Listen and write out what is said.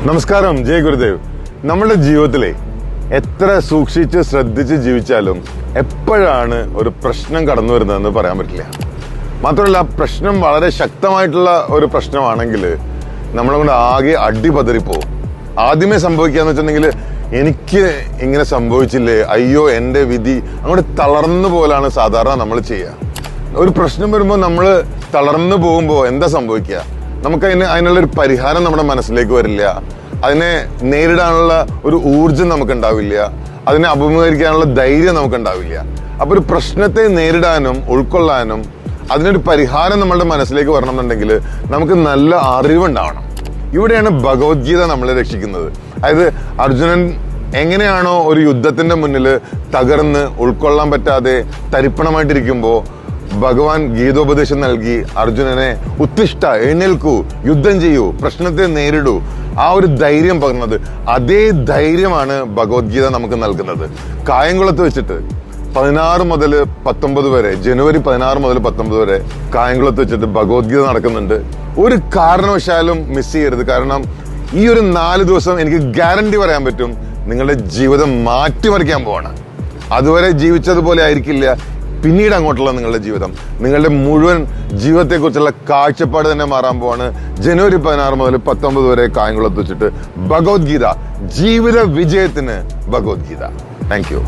നമസ്കാരം, ജയ് ഗുരുദേവ്. നമ്മുടെ ജീവിതത്തിലെ എത്ര സൂക്ഷിച്ച് ശ്രദ്ധിച്ച് ജീവിച്ചാലും എപ്പോഴാണ് ഒരു പ്രശ്നം കടന്നു വരുന്നതെന്ന് പറയാൻ പറ്റില്ല. മാത്രമല്ല, പ്രശ്നം വളരെ ശക്തമായിട്ടുള്ള ഒരു പ്രശ്നമാണെങ്കിൽ നമ്മളെ കൊണ്ട് ആകെ അടിപതറിപ്പോവും. ആദ്യമേ സംഭവിക്കാന്ന് വെച്ചിട്ടുണ്ടെങ്കിൽ എനിക്ക് ഇങ്ങനെ സംഭവിച്ചില്ലേ, അയ്യോ എന്റെ വിധി, അങ്ങോട്ട് തളർന്നു പോലാണ് സാധാരണ നമ്മൾ ചെയ്യുക. ഒരു പ്രശ്നം വരുമ്പോൾ നമ്മൾ തളർന്നു പോകുമ്പോൾ എന്താ സംഭവിക്കുക? നമുക്ക് അതിനുള്ളൊരു പരിഹാരം നമ്മുടെ മനസ്സിലേക്ക് വരില്ല. അതിനെ നേരിടാനുള്ള ഒരു ഊർജം നമുക്ക് ഉണ്ടാവില്ല. അതിനെ അഭിമുഖീകരിക്കാനുള്ള ധൈര്യം നമുക്ക് ഉണ്ടാവില്ല. അപ്പൊ ഒരു പ്രശ്നത്തെ നേരിടാനും ഉൾക്കൊള്ളാനും അതിനൊരു പരിഹാരം നമ്മളുടെ മനസ്സിലേക്ക് വരണമെന്നുണ്ടെങ്കിൽ നമുക്ക് നല്ല അറിവുണ്ടാവണം. ഇവിടെയാണ് ഭഗവത്ഗീത നമ്മളെ രക്ഷിക്കുന്നത്. അതായത് അർജുനൻ എങ്ങനെയാണോ ഒരു യുദ്ധത്തിന്റെ മുന്നിൽ തകർന്ന് ഉൾക്കൊള്ളാൻ പറ്റാതെ തരിപ്പണമായിട്ടിരിക്കുമ്പോ ഭഗവാൻ ഗീതോപദേശം നൽകി അർജുനനെ ഉത്തിഷ്ഠ, എഴുന്നേൽക്കൂ, യുദ്ധം ചെയ്യൂ, പ്രശ്നത്തെ നേരിടൂ, ആ ഒരു ധൈര്യം പകർന്നത്, അതേ ധൈര്യമാണ് ഭഗവത്ഗീത നമുക്ക് നൽകുന്നത്. കായംകുളത്ത് വെച്ചിട്ട് 16 മുതൽ 19 വരെ, ജനുവരി 16 മുതൽ 19 വരെ കായംകുളത്ത് വെച്ചിട്ട് ഭഗവത്ഗീത നടക്കുന്നുണ്ട്. ഒരു കാരണവശാലും മിസ് ചെയ്യരുത്. കാരണം ഈ ഒരു 4 ദിവസം എനിക്ക് ഗ്യാരണ്ടി പറയാൻ പറ്റും, നിങ്ങളുടെ ജീവിതം മാറ്റിമറിക്കാൻ പോവാണ്. അതുവരെ ജീവിച്ചതുപോലെ ആയിരിക്കില്ല പിന്നീട് അങ്ങോട്ടുള്ള നിങ്ങളുടെ ജീവിതം. നിങ്ങളുടെ മുഴുവൻ ജീവിതത്തെക്കുറിച്ചുള്ള കാഴ്ചപ്പാട് തന്നെ മാറാൻ പോവാണ്. ജനുവരി 16 മുതൽ 19 വരെ കായംകുളത്ത് വെച്ചിട്ട് ഭഗവത്ഗീത, ജീവിത വിജയത്തിന് ഭഗവത്ഗീത. Thank you.